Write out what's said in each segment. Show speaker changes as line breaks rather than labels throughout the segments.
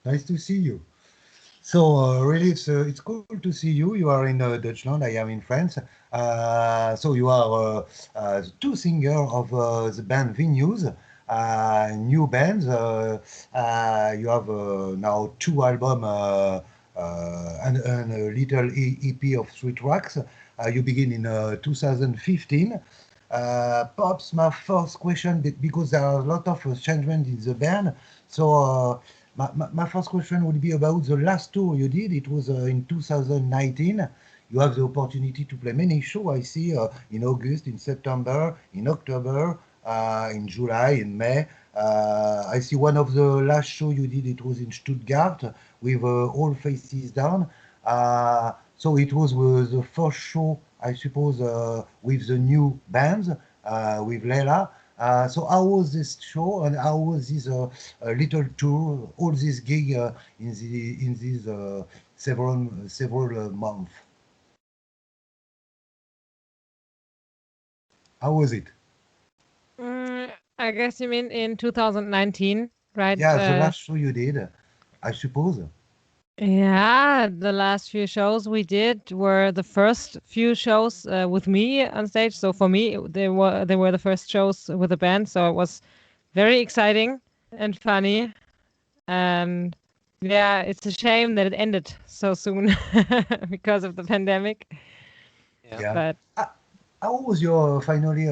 Nice to see you. So really, it's cool to see you. You are in Deutschland. I am in France. So you are two singers of the band VENUES, new bands. You have now two albums and a little EP of three tracks. You begin in 2015. Perhaps my first question, because there are a lot of changements in the band. So my first question would be about the last tour you did. It was in 2019. You have the opportunity to play many shows, I see, in August, in September, in October, in July, in May. I see one of the last show you did, it was in Stuttgart with All Faces Down. So it was the first show, I suppose, with the new bands, with Lela. So how was this show and how was this little tour, all this gig in these several months? How was it?
I guess you mean in 2019, right?
Yeah, the last show you did, I suppose.
Yeah, the last few shows we did were the first few shows with me on stage. So for me, they were the first shows with the band. So it was very exciting and funny. And yeah, it's a shame that it ended so soon because of the pandemic.
Yeah.
But
How was your finally?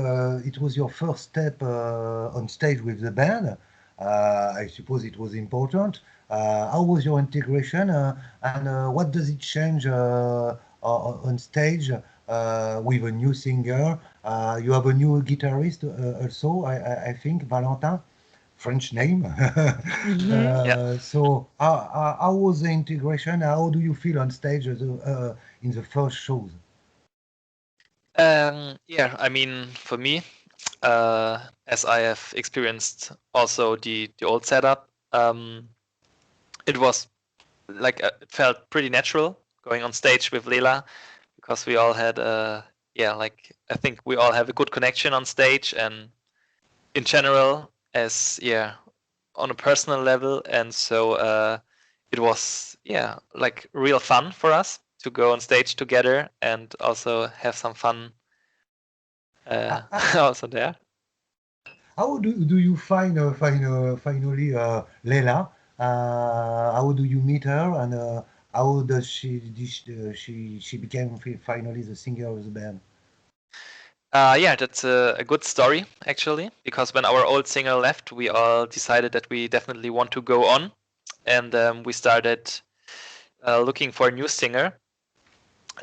It was your first step on stage with the band. I suppose it was important. How was your integration, and what does it change on stage with a new singer? You have a new guitarist also, I think, Valentin, French name. So how was the integration? How do you feel on stage in the first shows?
Yeah, I mean, for me, as I have experienced also the old setup, it was like it felt pretty natural going on stage with Lela because we all had like I think we all have a good connection on stage and in general as on a personal level, and so it was like real fun for us to go on stage together and also have some fun also there.
How do you finally Lela? How do you meet her, and how does she became finally the singer of the band?
Yeah, that's a good story actually, because when our old singer left, we all decided that we definitely want to go on, and we started looking for a new singer.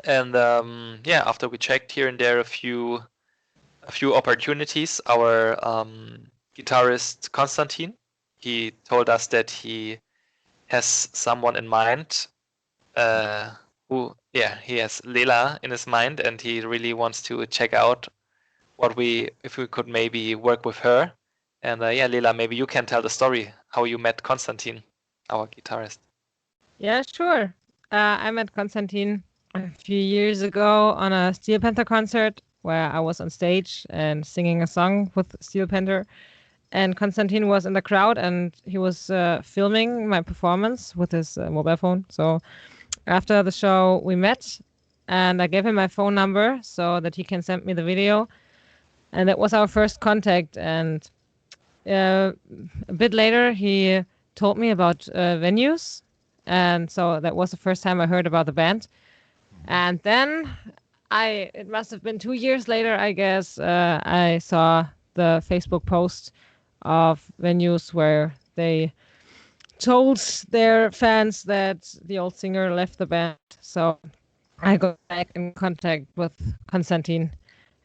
And after we checked here and there a few opportunities, our guitarist Konstantin, he told us that he has someone in mind he has Lela in his mind, and he really wants to check out if we could maybe work with her. And Lela, maybe you can tell the story how you met Konstantin, our guitarist.
Yeah, sure. I met Konstantin a few years ago on a Steel Panther concert where I was on stage and singing a song with Steel Panther. And Konstantin was in the crowd and he was filming my performance with his mobile phone. So after the show, we met and I gave him my phone number so that he can send me the video. And that was our first contact. And a bit later, he told me about VENUES. And so that was the first time I heard about the band. And then it must have been 2 years later, I guess, I saw the Facebook post of VENUES where they told their fans that the old singer left the band. So I got back in contact with Konstantin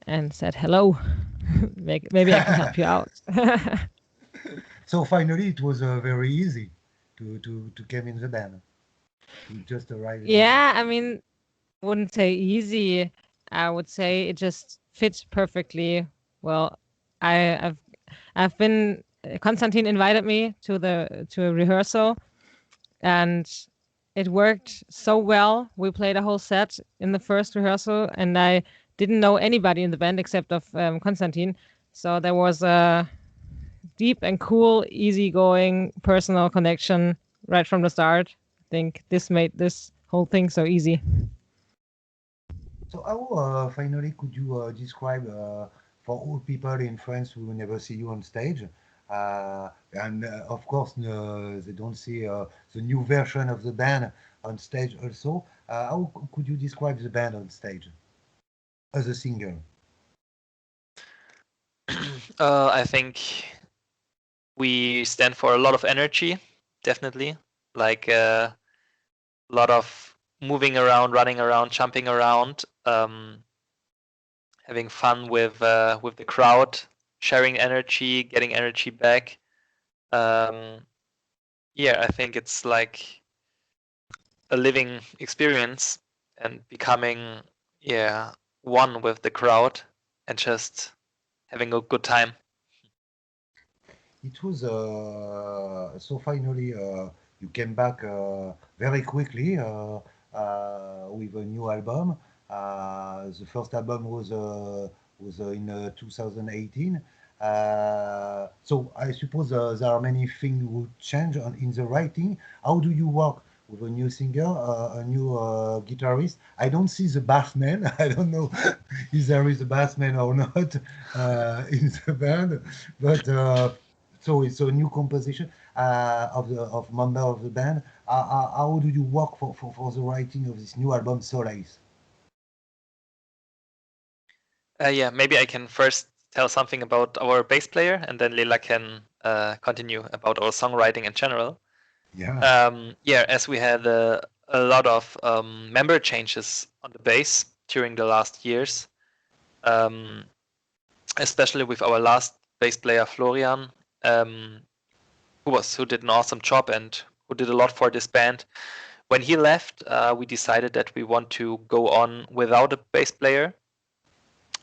and said, hello, maybe I can help you out.
So finally, it was very easy to come in the band. To just arrive.
Yeah, I mean, I wouldn't say easy. I would say it just fits perfectly. Well, I've been Konstantin invited me to a rehearsal, and it worked so well. We played a whole set in the first rehearsal, and I didn't know anybody in the band except of Konstantin. So there was a deep and cool, easygoing personal connection right from the start. I think this made this whole thing so easy.
So how finally could you describe for all people in France who never see you on stage, and of course they don't see the new version of the band on stage also. How could you describe the band on stage as a singer?
I think we stand for a lot of energy, definitely. Like a lot of moving around, running around, jumping around, having fun with the crowd, sharing energy, getting energy back. Yeah, I think it's like a living experience and becoming one with the crowd and just having a good time.
It was so finally you came back very quickly with a new album. The first album was in 2018. So I suppose there are many things would change in the writing. How do you work with a new singer, a new guitarist? I don't see the bassman. I don't know if there is a bassman or not in the band, but. So it's a new composition of member of the band. How do you work for the writing of this new album, Solace?
Yeah, maybe I can first tell something about our bass player, and then Lela can continue about our songwriting in general.
Yeah.
Yeah, as we had a lot of member changes on the bass during the last years, especially with our last bass player Florian, who did an awesome job and who did a lot for this band. When he left, we decided that we want to go on without a bass player.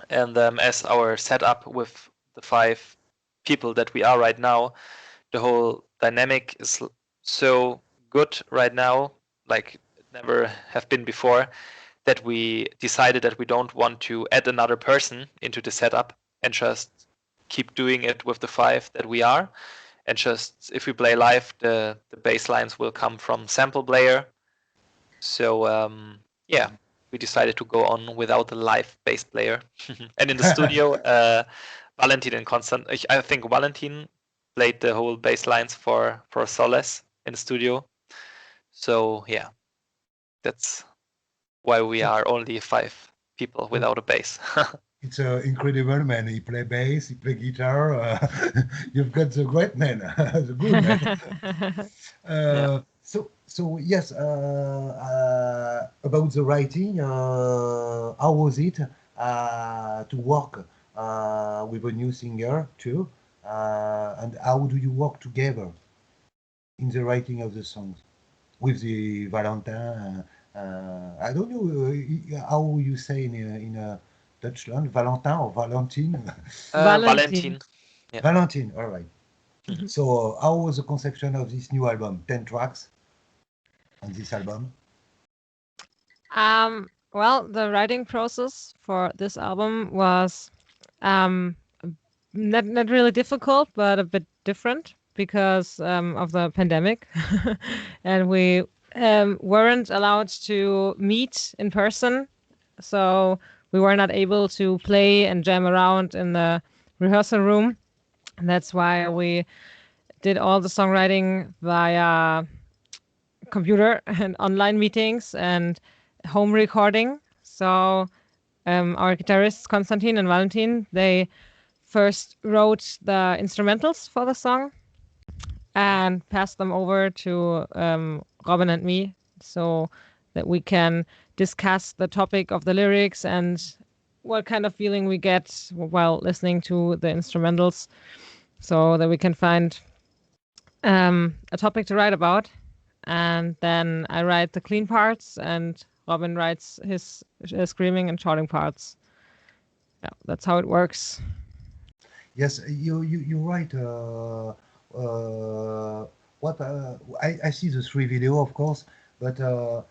And as our setup with the 5 people that we are right now, the whole dynamic is so good right now, like it never have been before, that we decided that we don't want to add another person into the setup and just keep doing it with the 5 that we are. And just if we play live, the bass lines will come from sample player. So yeah, we decided to go on without a live bass player. And in the studio, Valentin and Constant, I think Valentin played the whole bass lines for Solace in the studio. So yeah, that's why we are only 5 people without a bass.
It's incredible, man. He play bass, he play guitar. You've got the great man, the good man.
Yeah.
So yes, about the writing, how was it to work with a new singer too? And how do you work together in the writing of the songs with the Valentin? I don't know how you say in Deutschland, Valentin or Valentin?
Valentin.
Yeah.
Valentin, all right. So how was the conception of this new album? 10 tracks on this album?
Well, the writing process for this album was not really difficult, but a bit different because of the pandemic, and we weren't allowed to meet in person, so we were not able to play and jam around in the rehearsal room. And that's why we did all the songwriting via computer and online meetings and home recording. So our guitarists Konstantin and Valentin, they first wrote the instrumentals for the song and passed them over to Robin and me, so that we can discuss the topic of the lyrics and what kind of feeling we get while listening to the instrumentals, so that we can find a topic to write about. And then I write the clean parts, and Robin writes his screaming and shouting parts. Yeah, that's how it works.
Yes, you write. What I see the 3 video, of course, But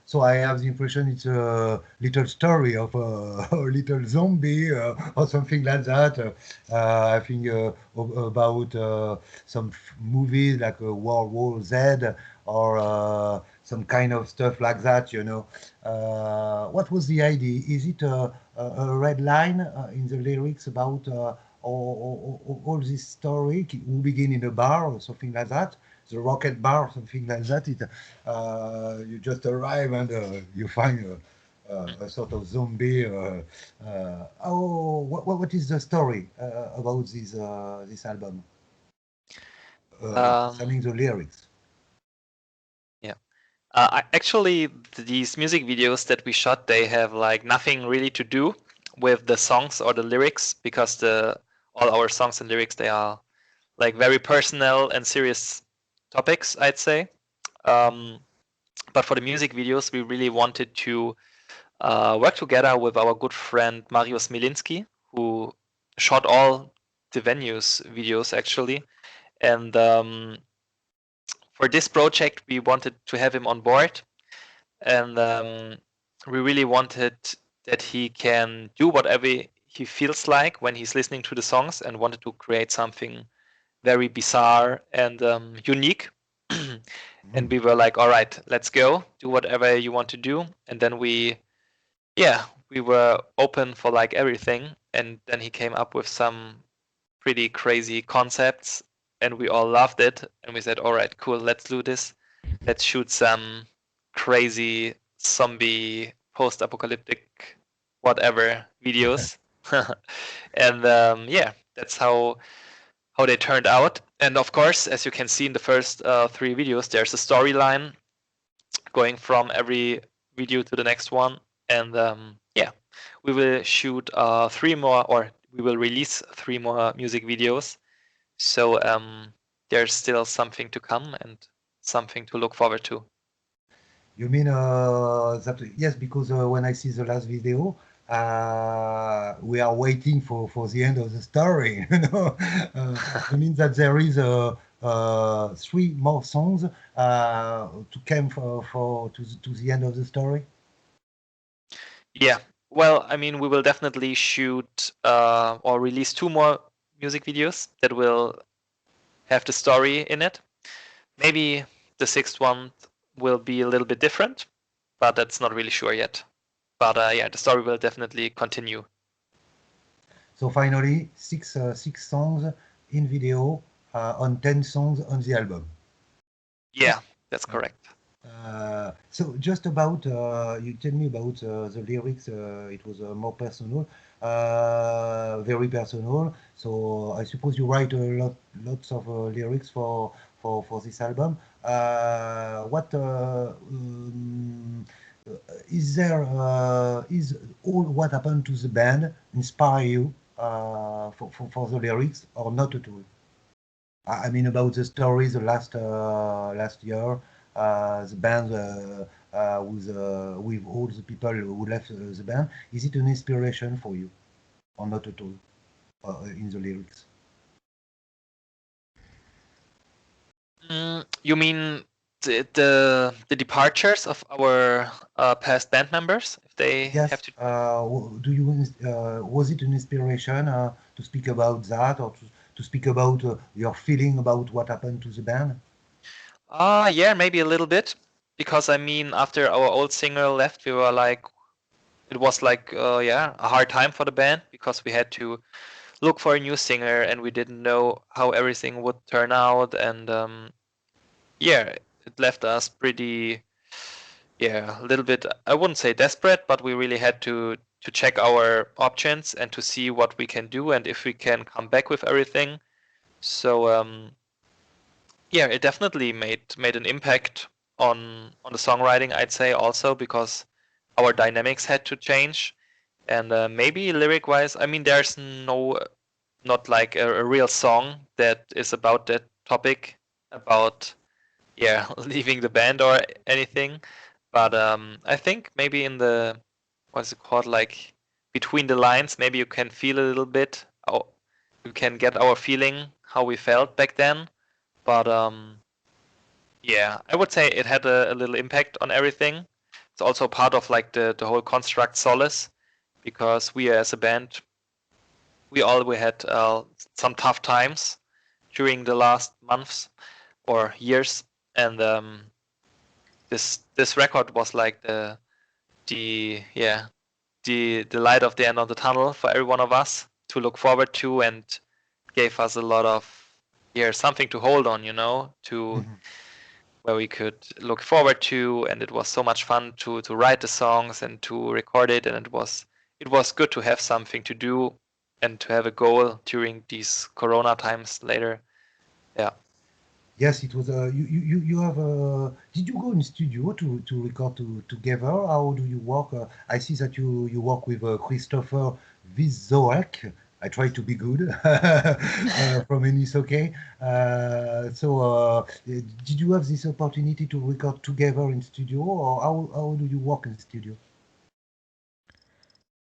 so I have the impression it's a little story of a little zombie or something like that. I think about some movies like World War Z or some kind of stuff like that, you know. What was the idea? Is it a red line in the lyrics about all this story who begin in a bar or something like that? The rocket bar, something like that. You just arrive and you find a sort of zombie. What is the story about this album concerning the lyrics?
Yeah. Actually, these music videos that we shot, they have like nothing really to do with the songs or the lyrics, because all our songs and lyrics, they are like very personal and serious topics, I'd say. But for the music videos, we really wanted to work together with our good friend Marius Milinski, who shot all the VENUES videos actually. And for this project, we wanted to have him on board, and we really wanted that he can do whatever he feels like when he's listening to the songs, and wanted to create something very bizarre and unique. And we were like, all right, let's go, do whatever you want to do. And then we were open for like everything. And then he came up with some pretty crazy concepts, and we all loved it. And we said, all right, cool, let's do this. Let's shoot some crazy zombie post-apocalyptic whatever videos. And that's how they turned out. And of course, as you can see in the first 3 videos, there's a storyline going from every video to the next one. And we will shoot 3 more, or we will release 3 more music videos. So there's still something to come and something to look forward to.
You mean that? Yes, because when I see the last video, we are waiting for the end of the story. You know, it means that there is 3 more songs to come to the end of the story.
Yeah, well, I mean, we will definitely shoot or release 2 more music videos that will have the story in it. Maybe the 6th one will be a little bit different, but that's not really sure yet. But the story will definitely continue.
So finally, 6 songs in video on 10 songs on the album.
Yeah, that's correct.
So just about, you tell me about the lyrics, it was more personal, very personal. So I suppose you write lots of lyrics for this album. Is all what happened to the band inspire you for the lyrics, or not at all? I mean about the stories the last year, the band with all the people who left the band. Is it an inspiration for you, or not at all, in the lyrics?
You mean the departures of our past band members, if they have to?
Was it an inspiration to speak about that, or to speak about your feeling about what happened to the band?
Yeah, maybe a little bit, because I mean, after our old singer left, we were like, it was like a hard time for the band, because we had to look for a new singer, and we didn't know how everything would turn out, and it left us pretty, a little bit, I wouldn't say desperate, but we really had to check our options and to see what we can do and if we can come back with everything. So it definitely made an impact on the songwriting, I'd say, also because our dynamics had to change. And maybe lyric wise, I mean, there's not like a real song that is about that topic, about leaving the band or anything. But I think maybe in the, what's it called, like between the lines, maybe you can feel a little bit, you can get our feeling, how we felt back then. But Yeah, I would say it had a little impact on everything. It's also part of like the whole construct Solace, because we as a band, we had some tough times during the last months or years, and this record was like the light of the end of the tunnel for every one of us to look forward to, and gave us a lot of something to hold on, to where we could look forward to, and it was so much fun to write the songs and to record it, and it was good to have something to do and to have a goal during these Corona times later. Yeah.
Yes, it was. You have. Did you go in studio to record together? How do you work? I see that you work with Christoph Wieczorek. I try to be good from Venice, okay. Did you have this opportunity to record together in studio, or how do you work in studio?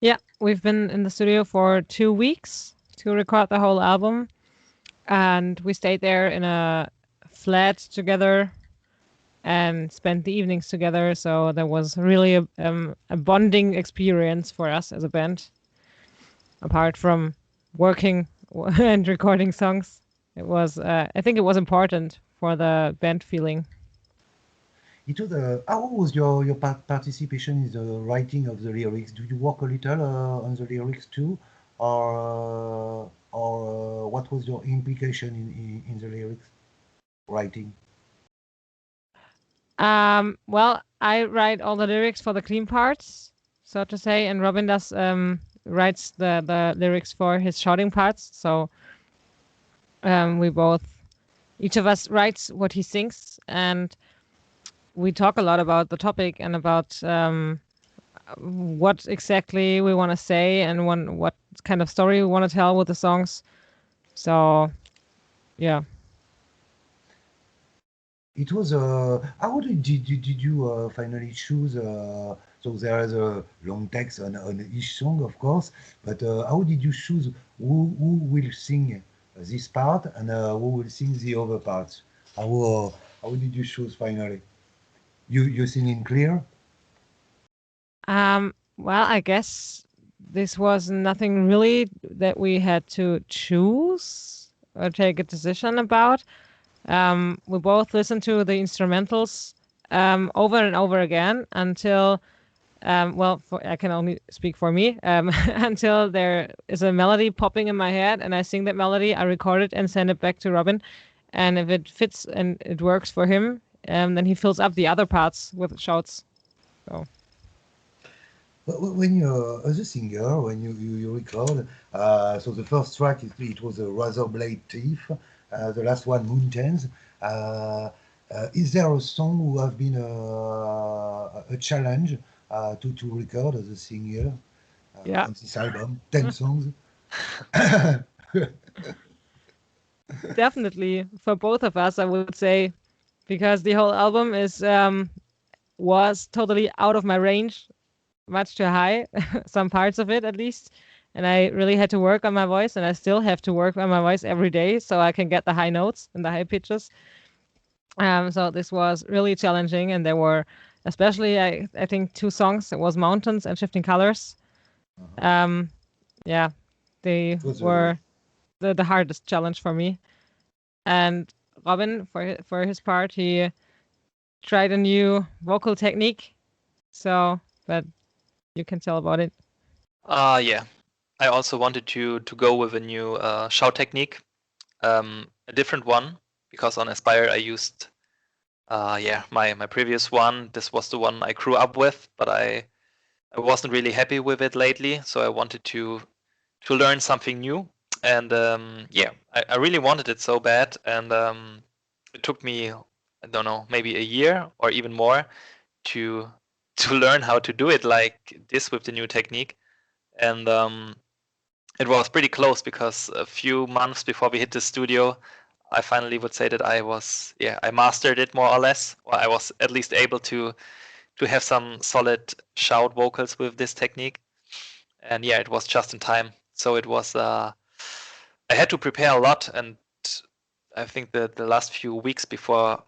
Yeah, we've been in the studio for 2 weeks to record the whole album, and we stayed there in a flat together and spent the evenings together. So there was really a bonding experience for us as a band. Apart from working and recording songs, it was I think it was important for the band feeling.
How was your participation in the writing of the lyrics? Do you work a little on the lyrics too, or what was your implication in the lyrics writing?
Well, I write all the lyrics for the clean parts, so to say, and Robin does writes the lyrics for his shouting parts. So each of us writes what he thinks, and we talk a lot about the topic and about what exactly we want to say and what kind of story we want to tell with the songs. So, yeah.
It was how did you finally choose? So there is a long text on each song, of course, but how did you choose who will sing this part and who will sing the other parts? How did you choose finally? You sing in clear?
Well, I guess this was nothing really that we had to choose or take a decision about. We both listened to the instrumentals over and over again until, I can only speak for me, until there is a melody popping in my head and I sing that melody, I record it and send it back to Robin. And if it fits and it works for him, then he fills up the other parts with shouts. So.
When you're as a singer, when you record, so the first track it was a Razor Blade Thief, the last one Mountains. Is there a song who have been a challenge to record as a singer on this album? 10 songs.
Definitely for both of us, I would say, because the whole album was totally out of my range, much too high, some parts of it at least. And I really had to work on my voice, and I still have to work on my voice every day so I can get the high notes and the high pitches. So this was really challenging, and there were especially I think 2 songs. It was Mountains and Shifting Colors. Yeah, they were the hardest challenge for me. And Robin, for his part, he tried a new vocal technique. So, but you can tell about it.
Yeah. I also wanted to go with a new shout technique, a different one, because on Aspire I used my previous one. This was the one I grew up with, but I wasn't really happy with it lately, so I wanted to learn something new. And I really wanted it so bad, and it took me, I don't know, maybe a year or even more to learn how to do it like this with the new technique. And it was pretty close, because a few months before we hit the studio, I finally would say that I mastered it more or less, or I was at least able to have some solid shout vocals with this technique. And it was just in time. So it was I had to prepare a lot, and I think the last few weeks before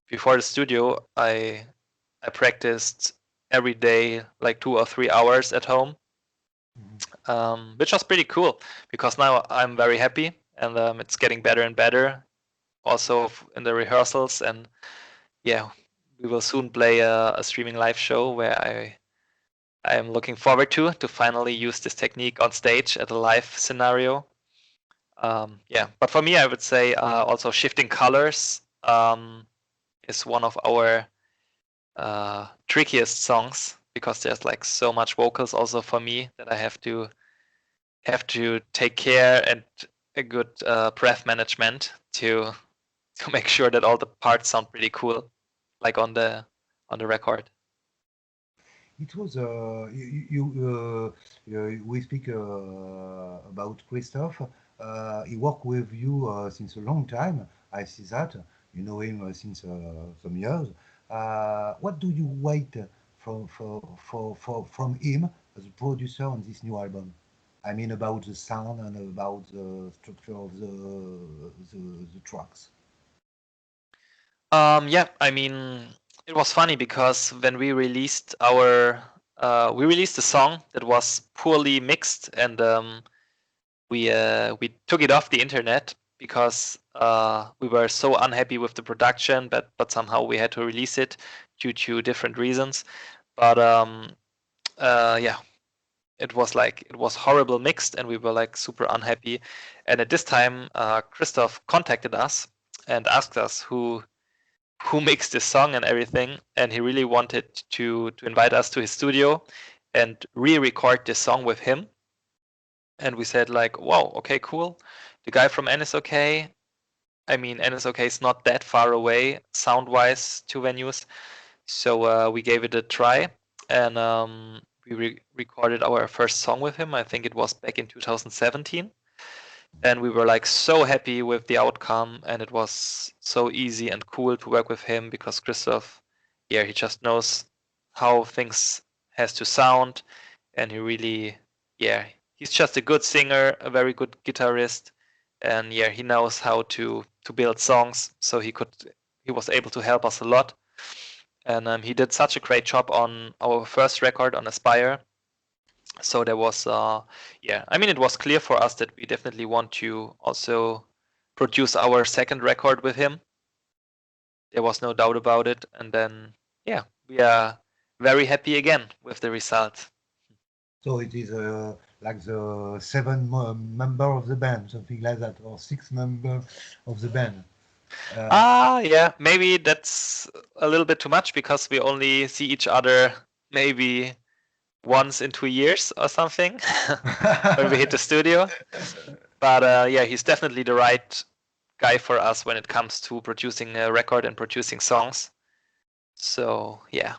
before the studio, I practiced every day, like 2 or 3 hours at home, which was pretty cool because now I'm very happy and it's getting better and better. Also in the rehearsals, and yeah, we will soon play a streaming live show where I am looking forward to finally use this technique on stage at a live scenario. Yeah, but for me, I would say also shifting colors is one of our trickiest songs because there's like so much vocals also for me that I have to take care and a good breath management to make sure that all the parts sound pretty cool, like on the record.
It was we speak about Christoph. He worked with you since a long time. I see that. You know him since some years. What do you wait from him as a producer on this new album? I mean about the sound and about the structure of the tracks.
Yeah, I mean, it was funny because when we released a song that was poorly mixed, and we took it off the internet because we were so unhappy with the production, but somehow we had to release it due to different reasons. But yeah, it was horrible mixed, and we were like super unhappy. And at this time, Christoph contacted us and asked us who mixed this song and everything, and he really wanted to invite us to his studio and re-record this song with him. And we said like, wow, okay, cool. The guy from NSOK, I mean, NSOK is not that far away sound-wise to Venues, so we gave it a try, and we recorded our first song with him. I think it was back in 2017. And we were like so happy with the outcome, and it was so easy and cool to work with him because Christoph, yeah, he just knows how things has to sound, and he really, yeah, he's just a good singer, a very good guitarist, and yeah, he knows how to build songs, so he was able to help us a lot, and he did such a great job on our first record on Aspire. So there was, yeah, I mean, it was clear for us that we definitely want to also produce our second record with him. There was no doubt about it. And then, yeah, we are very happy again with the result.
So it is like the seven member of the band, something like that, or six member of the band.
Yeah, maybe that's a little bit too much because we only see each other maybe once in 2 years or something when we hit the studio. But yeah, he's definitely the right guy for us when it comes to producing a record and producing songs. So yeah.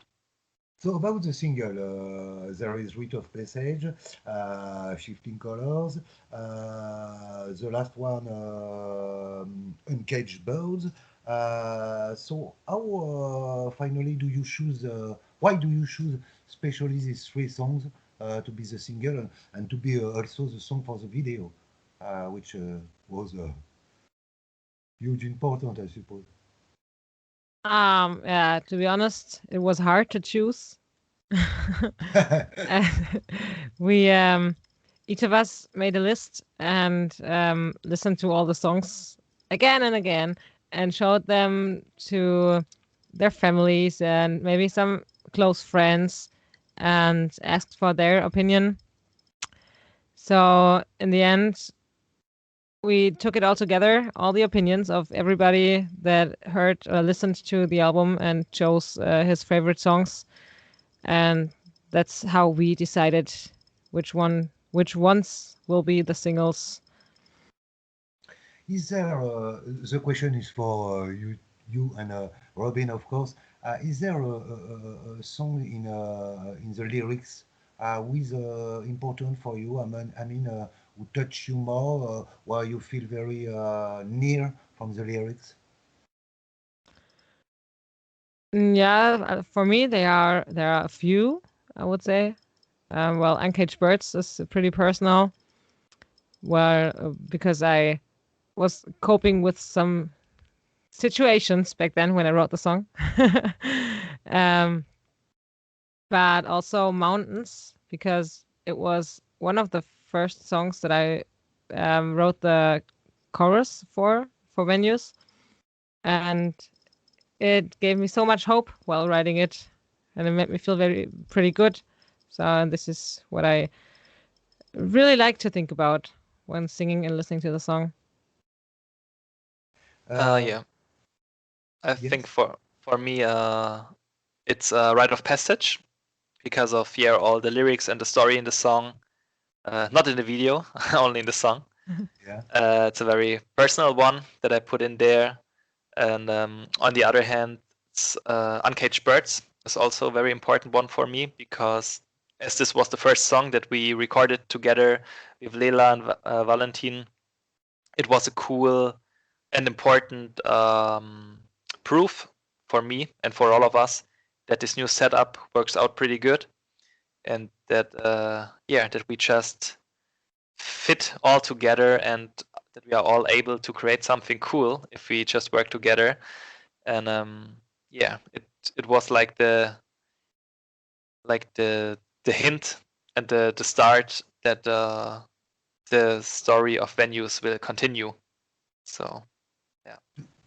So about the single, there is Rite of Passage, Shifting Colors, the last one, Uncaged Birds. So how finally do you choose, why do you choose especially these three songs to be the single and to be also the song for the video, which was huge important, I suppose.
Yeah, to be honest, it was hard to choose. We each of us made a list and listened to all the songs again and again and showed them to their families and maybe some close friends and asked for their opinion. So in the end, we took it all together, all the opinions of everybody that heard or listened to the album and chose his favorite songs. And that's how we decided which ones will be the singles.
Is there, the question is for you and Robin, of course. Is there a song in the lyrics with important for you? I mean, who touch you more, where you feel very near from the lyrics?
Yeah, for me, there are a few, I would say. Well, Uncaged Birds is pretty personal, where because I was coping with some situations back then when I wrote the song. But also mountains, because it was one of the first songs that I wrote the chorus for VENUES, and it gave me so much hope while writing it, and it made me feel pretty good. So this is what I really like to think about when singing and listening to the song.
Yeah, I think for me, it's a rite of passage because of all the lyrics and the story in the song, not in the video, only in the song.
Yeah.
It's a very personal one that I put in there, and on the other hand, it's Uncaged Birds is also a very important one for me, because as this was the first song that we recorded together with Lela and Valentin, it was a cool and important proof for me and for all of us that this new setup works out pretty good, and that that we just fit all together, and that we are all able to create something cool if we just work together. And it was like the hint and the start that the story of VENUES will continue. So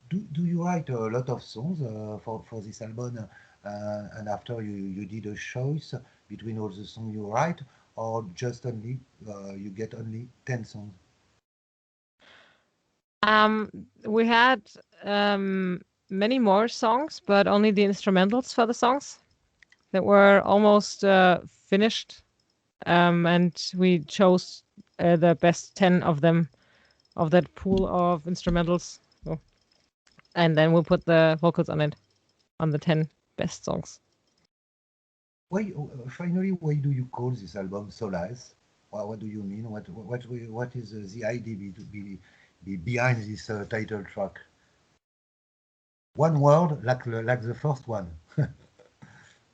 do you write a lot of songs for this album, and after you did a choice between all the songs you write, or just only you get only 10 songs?
We had many more songs, but only the instrumentals for the songs that were almost finished, and we chose the best 10 of them, of that pool of instrumentals. So, and then we'll put the vocals on it, on the 10 best songs.
Why, finally, why do you call this album Solace? What do you mean? What is the idea behind this title track? One word, like the first one.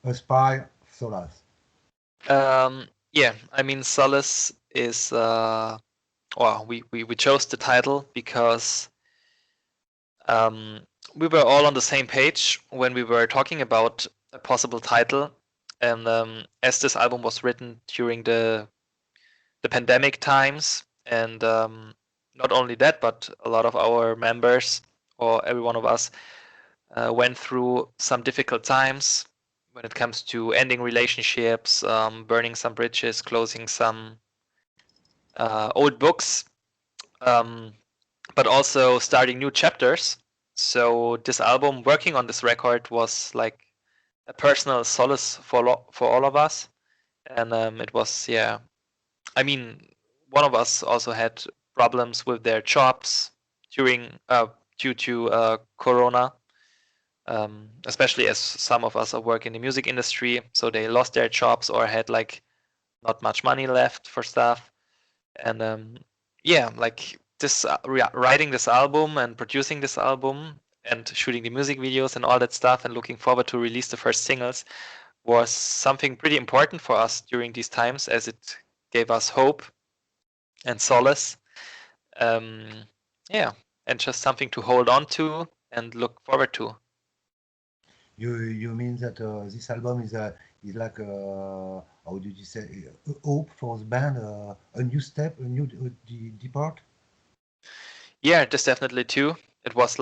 Aspire, Solace.
Yeah, I mean, Solace is we chose the title because we were all on the same page when we were talking about a possible title, and as this album was written during the pandemic times, and not only that, but a lot of our members, or every one of us, went through some difficult times when it comes to ending relationships, burning some bridges, closing some old books, but also starting new chapters. So this album, working on this record, was like a personal solace for all of us, and it was, yeah. I mean, one of us also had problems with their jobs during due to Corona, especially as some of us are work in the music industry, so they lost their jobs or had like not much money left for stuff, and like this writing this album and producing this album and shooting the music videos and all that stuff and looking forward to release the first singles was something pretty important for us during these times, as it gave us hope and solace, and just something to hold on to and look forward to.
You mean that this album is like how did you say, a hope for the band, a new step, a new depart?
Yeah, this definitely too. It was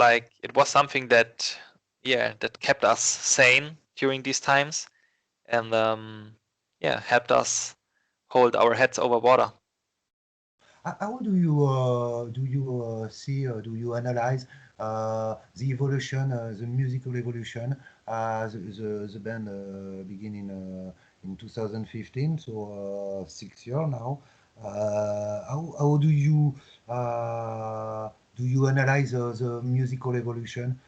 something that that kept us sane during these times, and helped us hold our heads over water.
How do you see, do you analyze the evolution, the musical evolution? The band began in 2015, so 6 years now. How do you analyze the musical evolution,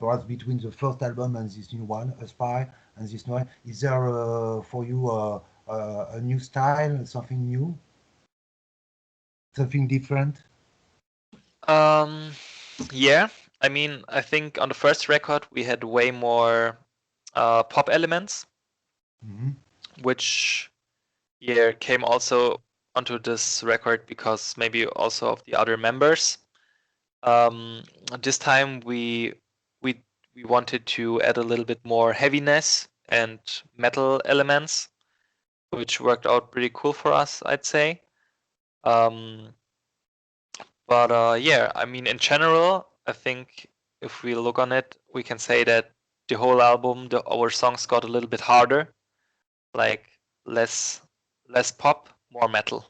perhaps between the first album and this new one, Aspire, and this new one? Is there for you a new style, something new? Something different?
Yeah, I mean, I think on the first record we had way more pop elements, which came also onto this record because maybe also of the other members. This time we we wanted to add a little bit more heaviness and metal elements, which worked out pretty cool for us, I'd say. Yeah, I mean, in general, I think if we look on it, we can say that the whole album, our songs got a little bit harder, like less pop, more metal.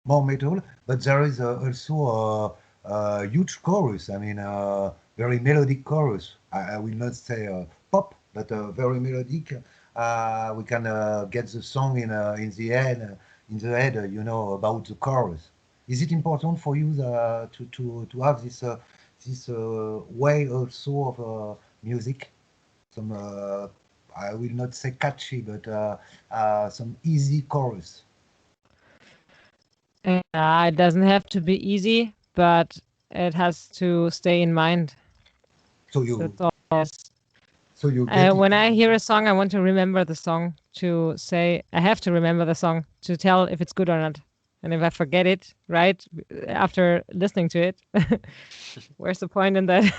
More metal, but there is also a huge chorus. I mean, very melodic chorus. I will not say pop, but very melodic. We can get the song in the head, about the chorus. Is it important for you to have this way also of music? Some I will not say catchy, but some easy chorus.
It doesn't have to be easy, but it has to stay in mind.
So you
That's all.
So you get it.
When I hear a song, I want to remember the song to say, I have to remember the song to tell if it's good or not. And if I forget it right after listening to it, where's the point in that?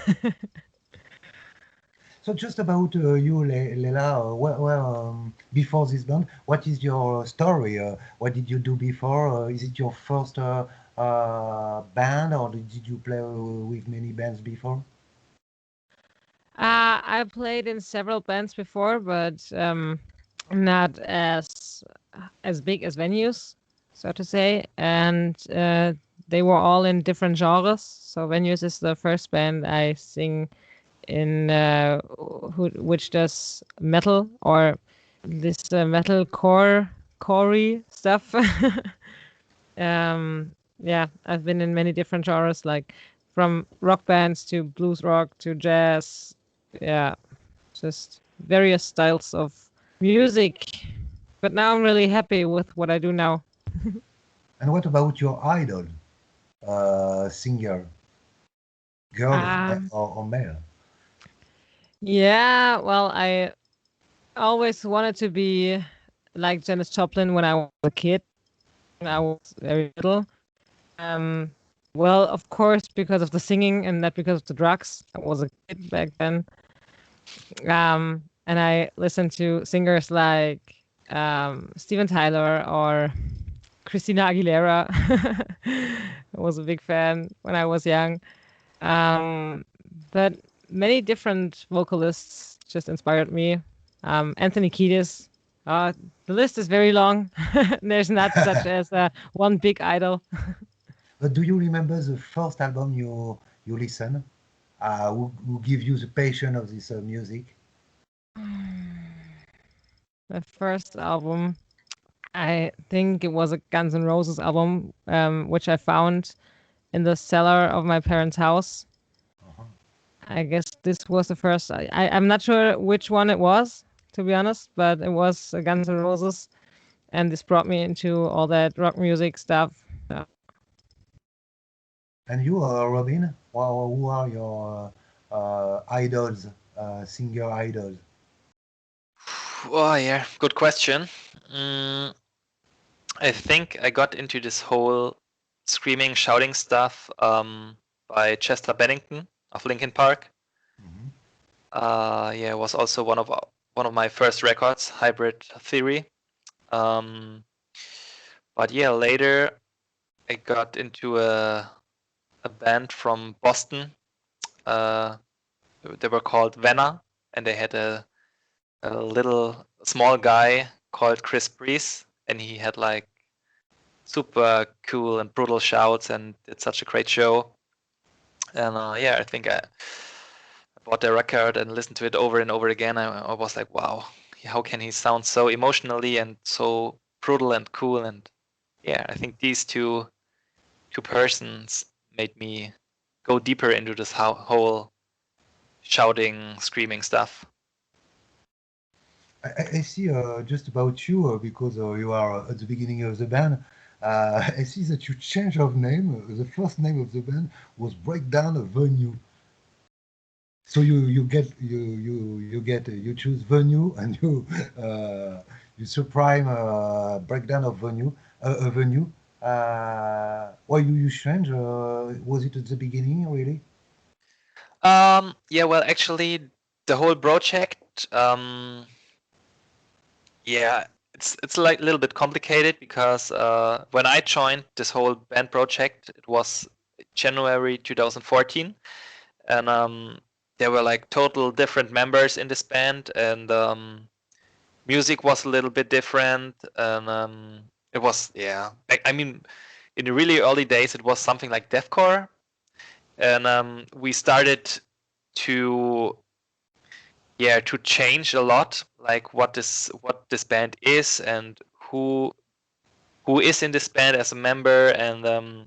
So just about you, Lela, before this band, what is your story? What did you do before? Is it your first band, or did you play with many bands before?
I played in several bands before, but not as big as Venues, so to say. And they were all in different genres. So Venues is the first band I sing in, which does metal or this metal core stuff. Yeah, I've been in many different genres, like from rock bands to blues rock to jazz. Yeah, just various styles of music. But now I'm really happy with what I do now.
And what about your idol, singer, girl or male?
Yeah, well, I always wanted to be like Janis Joplin when I was a kid. When I was very little. Well, of course, because of the singing and not because of the drugs. I was a kid back then. And I listened to singers like Steven Tyler or Christina Aguilera. I was a big fan when I was young. But many different vocalists just inspired me. Anthony Kiedis. The list is very long. There's not such as one big idol.
But do you remember the first album you listen? Who give you the passion of this music?
The first album, I think it was a Guns N' Roses album, which I found in the cellar of my parents' house. I guess this was the first. I'm not sure which one it was, to be honest, but it was Guns N' Roses, and this brought me into all that rock music stuff.
And you, Robin, who are your idols, singer idols?
Oh yeah, good question. I think I got into this whole screaming, shouting stuff by Chester Bennington of Linkin Park. Yeah, it was also one of my first records, Hybrid Theory. But yeah, later I got into a band from Boston. They were called VENUES, and they had a little small guy called Chris Breeze, and he had like super cool and brutal shouts, and did such a great show. And yeah, I think I bought their record and listened to it over and over again. I was like, wow, how can he sound so emotionally and so brutal and cool? And yeah, I think these two persons made me go deeper into this whole shouting, screaming stuff.
I see just about you, because you are at the beginning of the band. I see that you change of name. The first name of the band was Breakdown of Venue. So you choose Venue, and you supreme Breakdown of Venue. Venue. Why you change? Was it at the beginning really?
Yeah, well, actually, the whole project, yeah, it's like a little bit complicated because when I joined this whole band project, it was January 2014, and there were like total different members in this band, and music was a little bit different, and it was, yeah, I mean, in the really early days, it was something like deathcore, and we started to to change a lot, like what this band is and who is in this band as a member, and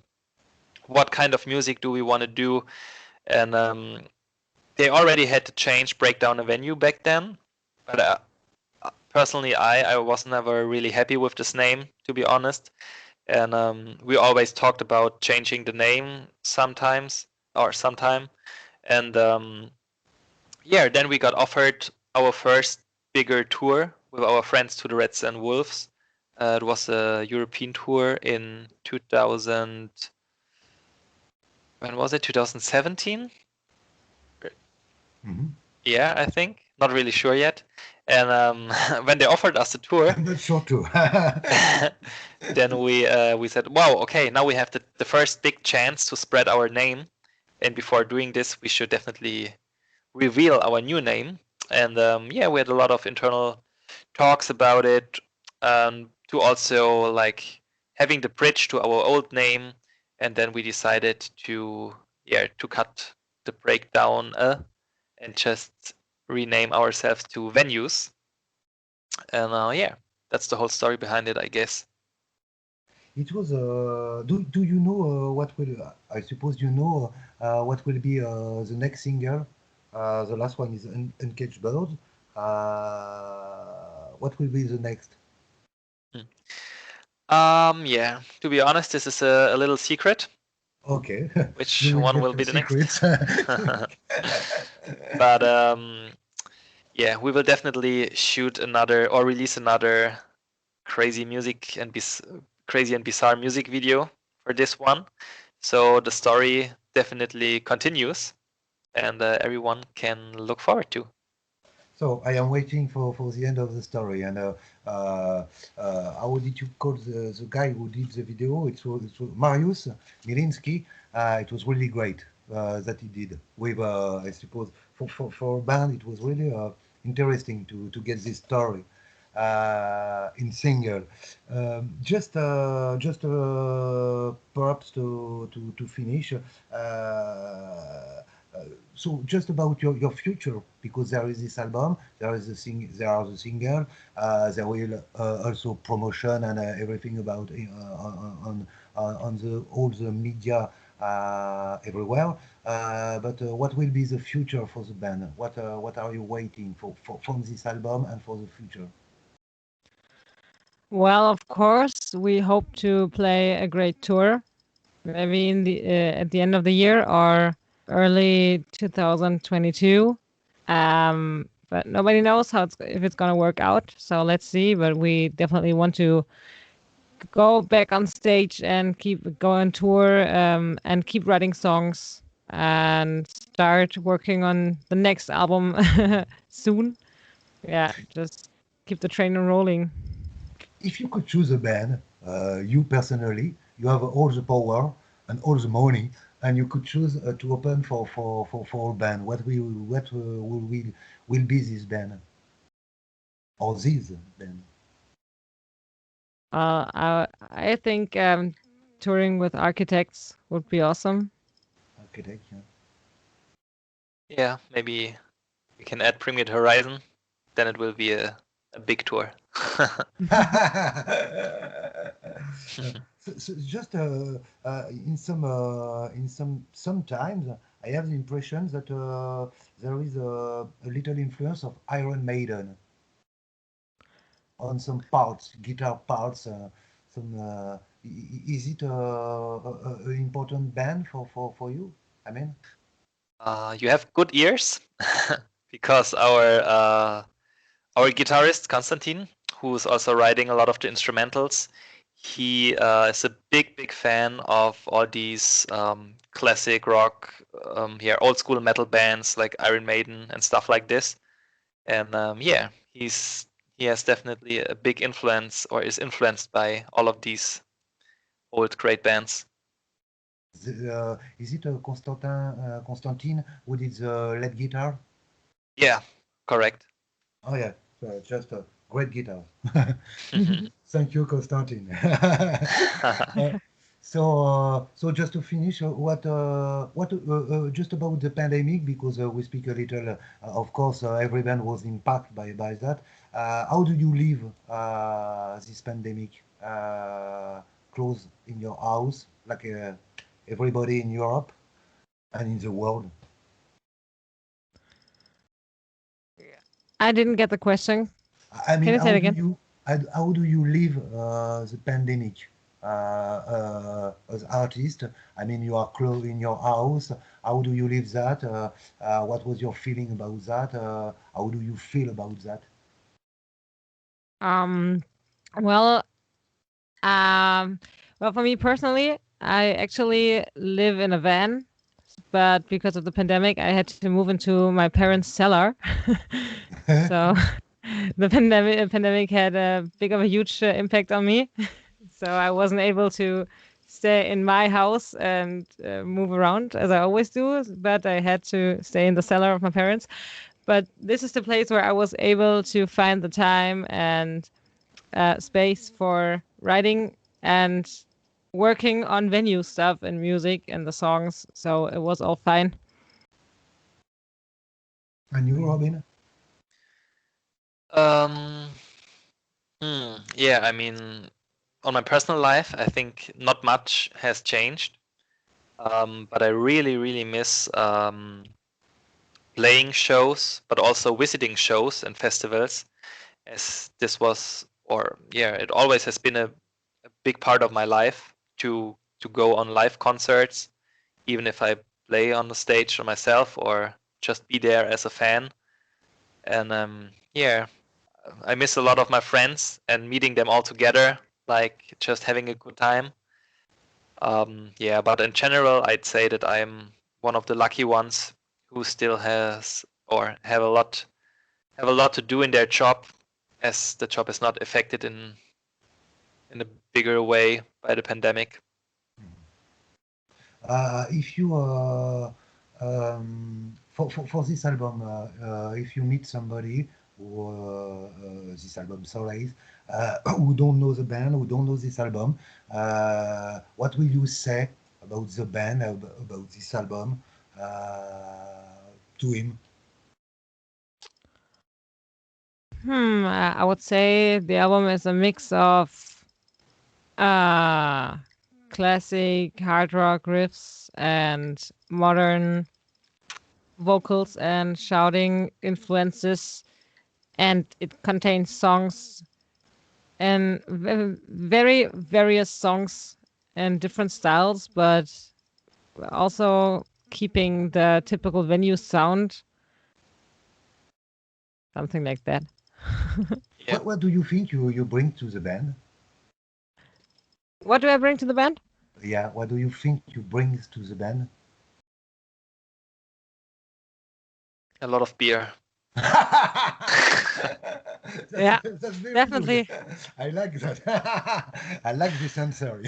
what kind of music do we want to do, and they already had to break down a venue back then, but personally I was never really happy with this name, to be honest, and we always talked about changing the name sometimes or sometime, and then we got offered our first bigger tour with our friends to the Reds and Wolves. It was a European tour in 2000. When was it? 2017?
Mhm.
Yeah, I think. Not really sure yet. And when they offered us the tour,
I'm not sure too.
then we said, wow, okay, now we have the first big chance to spread our name. And before doing this, we should definitely reveal our new name. And we had a lot of internal talks about it, to also like having the bridge to our old name, and then we decided to cut the breakdown and just rename ourselves to Venues, and that's the whole story behind it, I guess.
It was. Do you know what will? I suppose you know what will be the next single. The last one is Uncaged Bird. What will be the next?
To be honest, this is a little secret.
Okay.
Which
You will
one
get
will
the
be the next?
secrets.
But we will definitely shoot another or release another crazy and bizarre music video for this one. So the story definitely continues, and everyone can look forward to.
So I am waiting for the end of the story. And how did you call the guy who did the video? It was Marius Milinski. It was really great that he did with, I suppose, for a band, it was really interesting to get this story in single. Just perhaps to finish. So just about your future, because there is this album, there are the single, there will also promotion and everything about on the all the media everywhere. But what will be the future for the band? What are you waiting for from this album and for the future?
Well, of course, we hope to play a great tour, maybe in the at the end of the year or early 2022. But nobody knows if it's gonna work out. So let's see. But we definitely want to go back on stage and keep going tour, and keep writing songs and start working on the next album soon. Yeah, just keep the train rolling.
If you could choose a band, you personally, you have all the power and all the money, and you could choose to open for a band. What will be this band or this band?
I think touring with architects would be awesome.
Architect, yeah.
Yeah, maybe we can add Premium Horizon. Then it will be a big tour.
So just sometimes I have the impression that there is a little influence of Iron Maiden on some parts, guitar parts. Is it an important band for you? I mean,
You have good ears because our guitarist Konstantin, who's also writing a lot of the instrumentals, he is a big fan of all these classic rock, old school metal bands like Iron Maiden and stuff like this. And yeah, he has definitely a big influence, or is influenced by all of these old great bands.
Is it Constantine who did the lead guitar?
Yeah, correct.
Oh yeah, so just a great guitar. Thank you, Constantine. So just to finish, just about the pandemic, because we speak a little, of course, every band was impacted by that. How do you live this pandemic? Close in your house, like everybody in Europe and in the world?
I didn't get the question.
I mean,
Can you say it again?
how do you live the pandemic as artist? I mean, you are close in your house. How do you live that? What was your feeling about that? How do you feel about that?
Well, well, for me personally, I actually live in a van, but because of the pandemic, I had to move into my parents' cellar. So the pandemic had a huge impact on me. So I wasn't able to stay in my house and move around as I always do, but I had to stay in the cellar of my parents. But this is the place where I was able to find the time and space for writing and working on venue stuff and music and the songs. So it was all fine.
And you, Robin?
Yeah, I mean, on my personal life, I think not much has changed. But I really miss playing shows, but also visiting shows and festivals, as this was, or yeah, it always has been a big part of my life to go on live concerts, even if I play on the stage for myself or just be there as a fan. And yeah, I miss a lot of my friends and meeting them all together, like just having a good time. Yeah, but in general, I'd say that I'm one of the lucky ones who still has or have a lot to do in their job, as the job is not affected in a bigger way by the pandemic.
If you for this album, if you meet somebody who this album Solace, who don't know the band, who don't know this album, what will you say about the band, about this album to him?
I would say the album is a mix of classic hard rock riffs and modern vocals and shouting influences, and it contains songs and very various songs and different styles, but also keeping the typical venue sound, something like that.
Yeah.
What do you think you bring to the band?
What do I bring to the band?
Yeah, what do you think you bring to the band?
A lot of beer.
Yeah,
that's very
definitely.
good. I like that. I like this answer.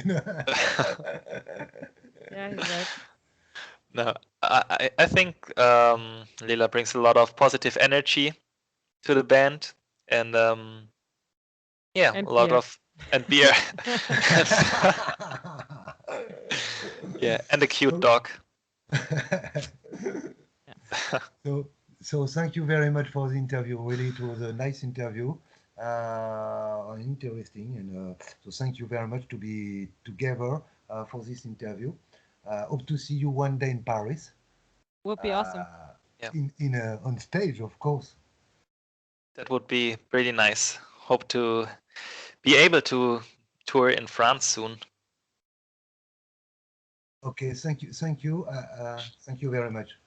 Yeah, he's right.
No, I think Lela brings a lot of positive energy to the band, and yeah,
And
a lot
beer.
of beer. Yeah, and a cute dog.
So thank you very much for the interview. Really, it was a nice interview, interesting, and so thank you very much to be together for this interview. Hope to see you one day in Paris.
Would be awesome.
Yeah.
In on stage, of course.
That would be pretty nice. Hope to be able to tour in France soon.
Okay, thank you very much.